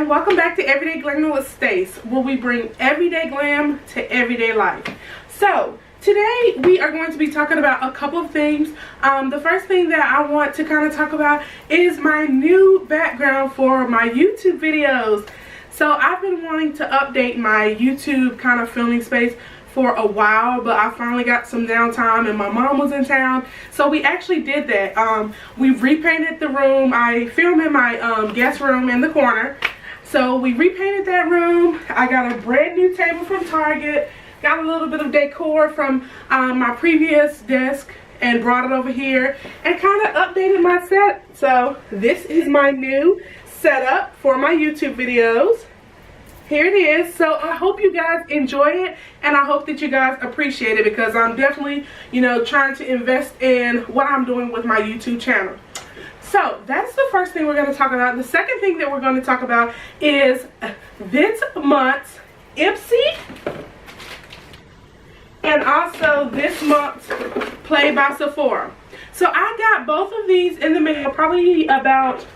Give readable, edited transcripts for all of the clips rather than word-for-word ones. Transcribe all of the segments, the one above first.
and welcome back to Everyday Glamour with Stace, where we bring everyday glam to everyday life. So today we are going to be talking about a couple of things. The first thing that I want to kind of talk about is my new background for my YouTube videos. So I've been wanting to update my YouTube kind of filming space for a while, but I finally got some downtime and my mom was in town, so we actually did that. We repainted the room. I film in my guest room in the corner, so we repainted that room. I got a brand new table from Target, got a little bit of decor from my previous desk and brought it over here and kind of updated my set. So this is my new setup for my YouTube videos. Here it is. So I hope you guys enjoy it, and I hope that you guys appreciate it, because I'm definitely, you know, trying to invest in what I'm doing with my YouTube channel. So that's the first thing we're going to talk about. The second thing that we're going to talk about is this month's Ipsy and also this month's Play by Sephora. So I got both of these in the mail probably about...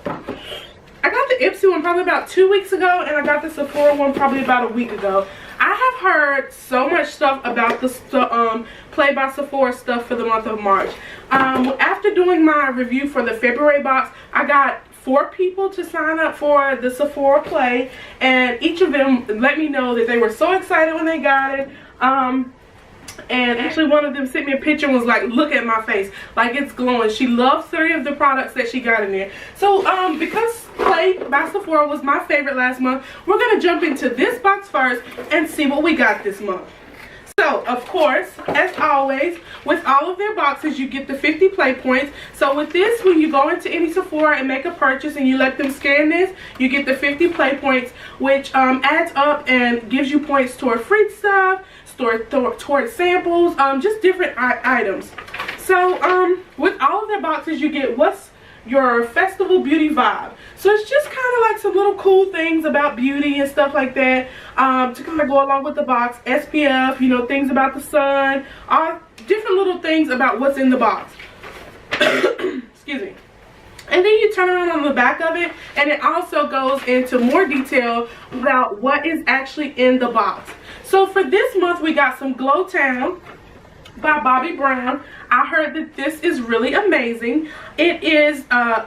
I got the Ipsy one probably about 2 weeks ago, and I got the Sephora one probably about a week ago. I have heard so much stuff about the Play by Sephora stuff for the month of March. After doing my review for the February box, I got 4 people to sign up for the Sephora Play, and each of them let me know that they were so excited when they got it. And actually one of them sent me a picture and was like, look at my face, like it's glowing. She loves 3 of the products that she got in there. So because Play by Sephora was my favorite last month, we're going to jump into this box first and see what we got this month. So, of course, as always, with all of their boxes, you get the 50 play points. So with this, when you go into any Sephora and make a purchase and you let them scan this, you get the 50 play points, which adds up and gives you points toward free stuff, toward samples, just different items. So with all of their boxes, you get what's your festival beauty vibe. So it's just kind of like some little cool things about beauty and stuff like that, to kind of go along with the box. SPF, you know, things about the sun, all different little things about what's in the box. Excuse me. And then you turn around on the back of it, and it also goes into more detail about what is actually in the box. So for this month, we got some Glow Town by Bobbi Brown. I heard that this is really amazing. It is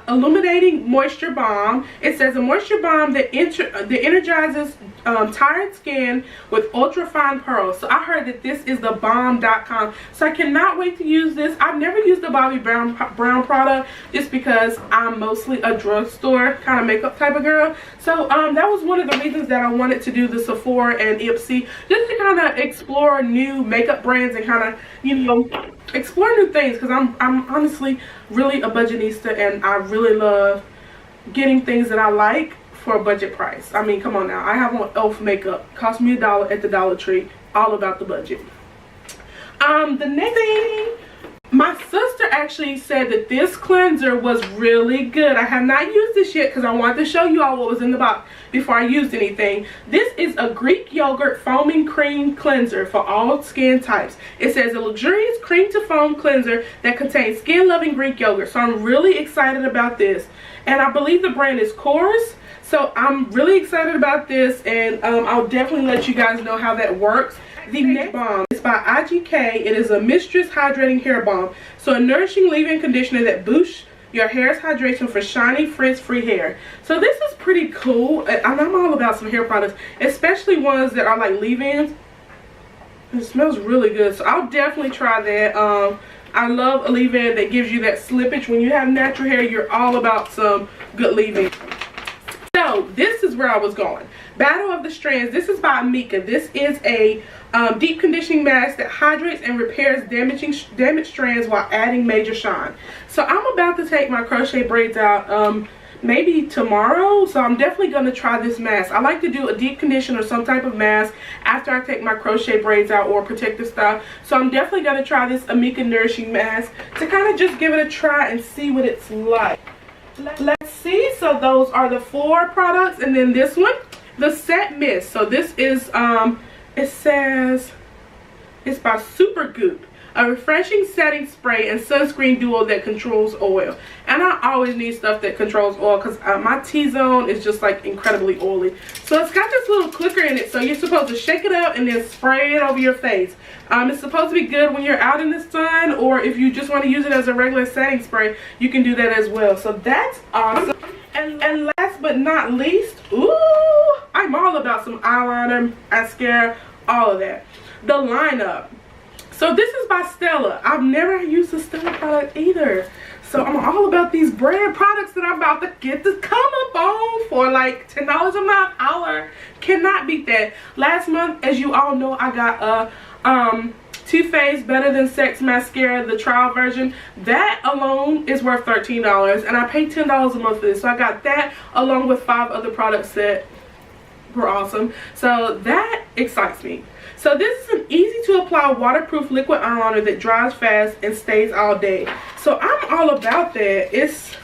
illuminating moisture balm. It says a moisture balm that energizes tired skin with ultra fine pearls. So I heard that this is the bomb.com. So I cannot wait to use this. I've never used the Bobbi Brown product just because I'm mostly a drugstore kind of makeup type of girl. So that was one of the reasons that I wanted to do the Sephora and Ipsy, just to kind of explore new makeup brands and kind of, you know, explore new things, because I'm honestly really a budgetista, and I really love getting things that I like for a budget price. I mean, come on now. I have on e.l.f. makeup. Cost me $1 at the Dollar Tree. All about the budget. The next thing, my sister actually said that this cleanser was really good. I have not used this yet because I wanted to show you all what was in the box before I used anything. This is a Greek yogurt foaming cream cleanser for all skin types. It says a luxurious cream to foam cleanser that contains skin loving Greek yogurt. So I'm really excited about this. And I believe the brand is Chorus. So I'm really excited about this, and I'll definitely let you guys know how that works. The next balm is by IGK. It is a Mistress Hydrating Hair Balm. So a nourishing leave-in conditioner that boosts your hair's hydration for shiny, frizz-free hair. So this is pretty cool. I'm all about some hair products, especially ones that are like leave-ins. It smells really good, so I'll definitely try that. I love a leave-in that gives you that slippage. When you have natural hair, you're all about some good leave-in. So this is where I was going. Battle of the Strands. This is by Mika. This is a deep conditioning mask that hydrates and repairs damaged strands while adding major shine. So I'm about to take my crochet braids out maybe tomorrow. So I'm definitely going to try this mask. I like to do a deep condition or some type of mask after I take my crochet braids out, or protective style. So I'm definitely going to try this Amika Nourishing Mask to kind of just give it a try and see what it's like. Let's see. So those are the 4 products, and then this one, the Set Mist. So this is it says it's by Supergoop. a refreshing setting spray and sunscreen duo that controls oil. And I always need stuff that controls oil because my T-zone is just like incredibly oily. So it's got this little clicker in it, so you're supposed to shake it up and then spray it over your face. It's supposed to be good when you're out in the sun, or if you just want to use it as a regular setting spray, you can do that as well. So that's awesome. And last but not least, ooh, I'm all about some eyeliner, mascara, all of that. The lineup. So this is by Stella. I've never used a Stella product either. So I'm all about these brand products that I'm about to get to come up on for like $10 a month. Cannot beat that. Last month, as you all know, I got a Too Faced Better Than Sex mascara, the trial version. That alone is worth $13, and I paid $10 a month for this. So I got that along with 5 other products that were awesome. So that excites me. So this is an easy to apply waterproof liquid eyeliner that dries fast and stays all day. So I'm all about that. It's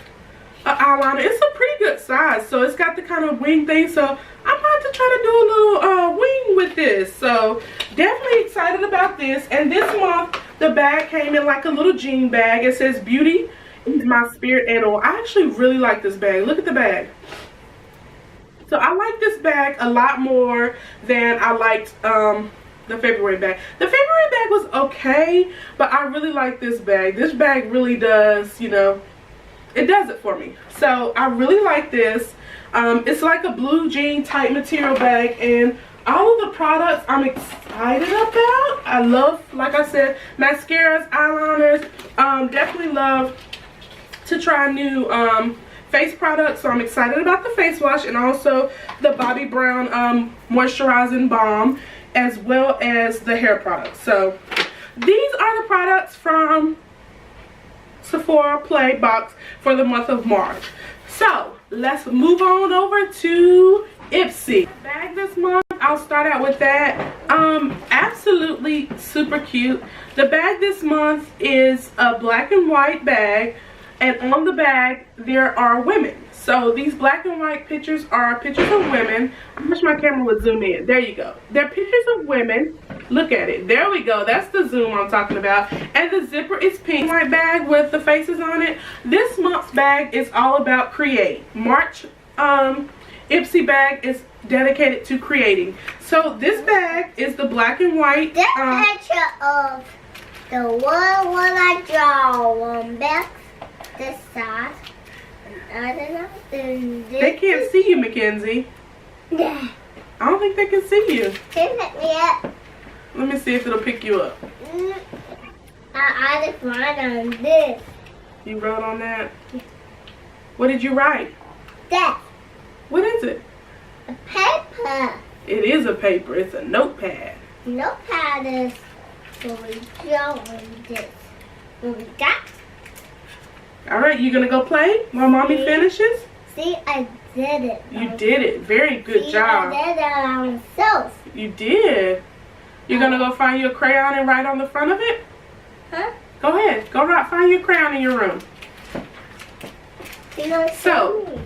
an eyeliner. It's a pretty good size. So it's got the kind of wing thing. So I'm about to try to do a little wing with this. So definitely excited about this. And this month the bag came in like a little jean bag. It says Beauty is My Spirit Animal. I actually really like this bag. Look at the bag. So I like this bag a lot more than I liked the February bag. The February bag was okay, but I really like this bag. This bag really does, you know, it does it for me. So I really like this. It's like a blue jean type material bag, and all of the products I'm excited about. I love, like I said, mascaras, eyeliners. Definitely love to try new face products. So I'm excited about the face wash and also the Bobbi Brown moisturizing balm, as well as the hair products. So these are the products from Sephora Play box for the month of March. So let's move on over to Ipsy. Bag this month, I'll start out with that. Absolutely super cute. The bag this month is a black and white bag, and on the bag there are women. So these black and white pictures are pictures of women. I wish my camera would zoom in. There you go. They're pictures of women. Look at it. There we go. That's the zoom I'm talking about. And the zipper is pink. White bag with the faces on it. This month's bag is all about create. March Ipsy bag is dedicated to creating. So this bag is the black and white. This picture of the one when I draw on back this side. I don't know. They can't see you, Mackenzie. Yeah. I don't think they can see you. Can you pick me up? Let me see if it'll pick you up. I just wrote on this. You wrote on that? What did you write? That. What is it? A paper. It is a paper. It's a notepad. Notepad is for drawing this. What we got? Alright, you gonna go play while mommy finishes? See, I did it. You did it. Very good job. I did it on myself. You did. You're gonna go find your crayon and write on the front of it? Huh? Go ahead. Go find your crayon in your room. So,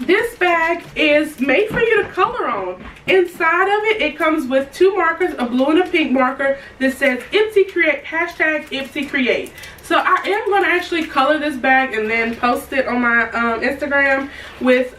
this bag is made for you to color on. Inside of it, it comes with 2 markers, a blue and a pink marker that says Ipsy Create, hashtag Ipsy Create. So I am going to actually color this bag and then post it on my Instagram with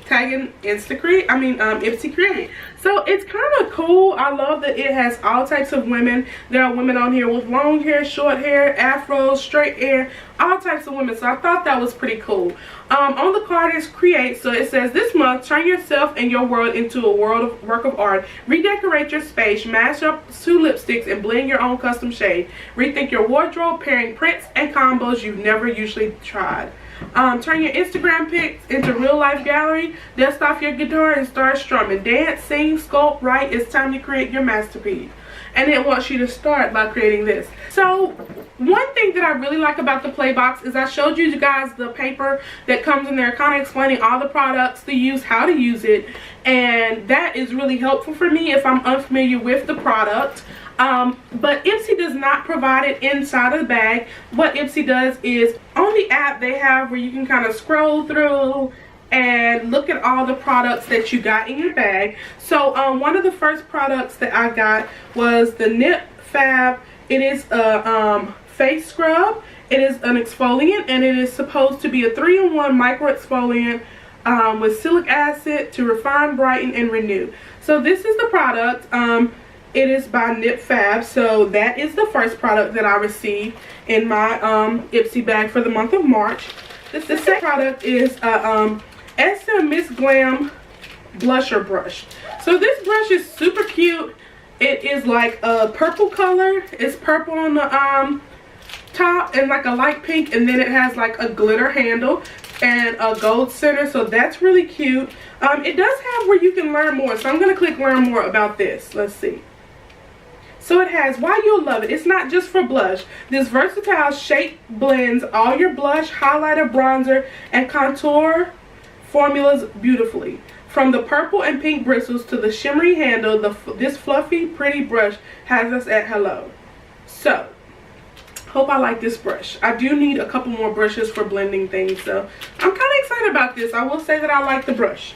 tagging Ipsy Create. So it's kind of cool. I love that it has all types of women. There are women on here with long hair, short hair, afros, straight hair, all types of women. So I thought that was pretty cool. On the card is create. So it says, this month, turn yourself and your world into a work of art. Redecorate your space, match up 2 lipsticks, and blend your own custom shade. Rethink your wardrobe, pairing prints and combos you've never usually tried. Turn your Instagram pics into real life gallery. Dust off your guitar and start strumming. Dance, sing, sculpt, write. It's time to create your masterpiece. And it wants you to start by creating this. So one thing that I really like about the Play box is I showed you guys the paper that comes in there, kind of explaining all the products to use, how to use it, and that is really helpful for me if I'm unfamiliar with the product. But Ipsy does not provide it inside of the bag. What Ipsy does is, on the app they have where you can kind of scroll through and look at all the products that you got in your bag. So one of the first products that I got was the Nip Fab It is a face scrub. It is an exfoliant, and it is supposed to be a 3-in-1 micro exfoliant with silic acid to refine, brighten, and renew. So this is the product. It is by Nip Fab. So that is the first product that I received in my Ipsy bag for the month of March. The second product is a Miss Glam blusher brush. So this brush is super cute. It is like a purple color. It's purple on the top and like a light pink, and then it has like a glitter handle and a gold center, so that's really cute. It does have where you can learn more, so I'm going to click learn more about this. Let's see. So it has why you'll love it. It's not just for blush. This versatile shape blends all your blush, highlighter, bronzer, and contour formulas beautifully. From the purple and pink bristles to the shimmery handle, this fluffy, pretty brush has us at hello. So, hope I like this brush. I do need a couple more brushes for blending things, so I'm kind of excited about this. I will say that I like the brush.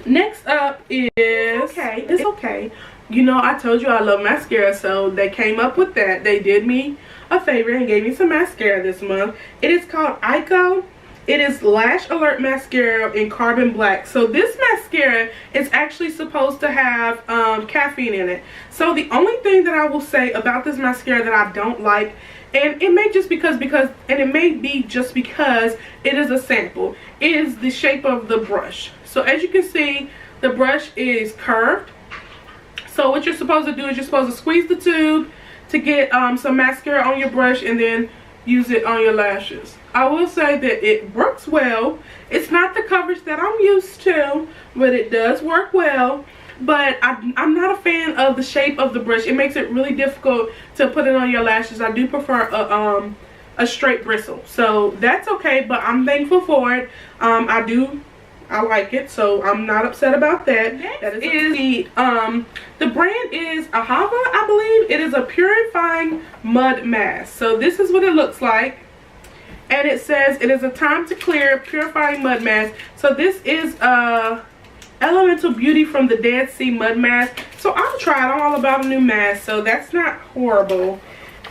Next up is, it's okay. You know, I told you I love mascara, so they came up with that. They did me a favor and gave me some mascara this month. It is called Ico. It is Lash Alert Mascara in Carbon Black. So this mascara is actually supposed to have caffeine in it. So the only thing that I will say about this mascara that I don't like, and it may just because it may be just because it is a sample, is the shape of the brush. So as you can see, the brush is curved. So what you're supposed to do is you're supposed to squeeze the tube to get some mascara on your brush and then use it on your lashes. I will say that it works well. It's not the coverage that I'm used to, but it does work well. But I'm not a fan of the shape of the brush. It makes it really difficult to put it on your lashes. I do prefer a straight bristle. So that's okay, but I'm thankful for it. I like it, so I'm not upset about that. That is the brand is Ahava, I believe. It is a purifying mud mask. So this is what it looks like. And it says it is a time to clear purifying mud mask. So this is Elemental Beauty from the Dead Sea mud mask. So I'll try it. I'm all about a new mask, so that's not horrible.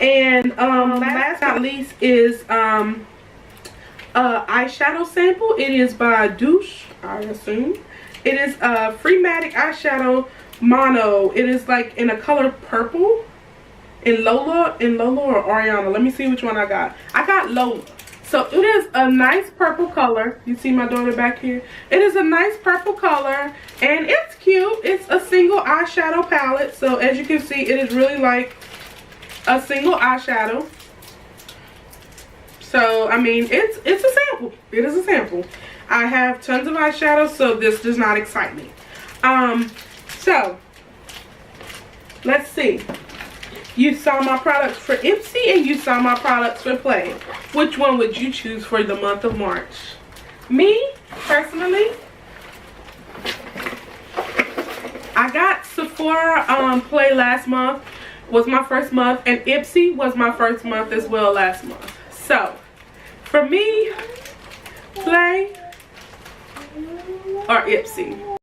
And last but not least is eyeshadow sample. It is by Douche, I assume. It is a Freematic eyeshadow mono. It is like in a color purple. In Lola or Ariana. Let me see which one I got. I got Lola. So it is a nice purple color. You see my daughter back here? It is a nice purple color and it's cute. It's a single eyeshadow palette. So as you can see, it is really like a single eyeshadow. So I mean, it's a sample. It is a sample. I have tons of eyeshadows, so this does not excite me. So let's see. You saw my products for Ipsy and you saw my products for Play. Which one would you choose for the month of March? Me, personally, I got Sephora Play last month. Was my first month, and Ipsy was my first month as well last month. So, for me, Play or Ipsy.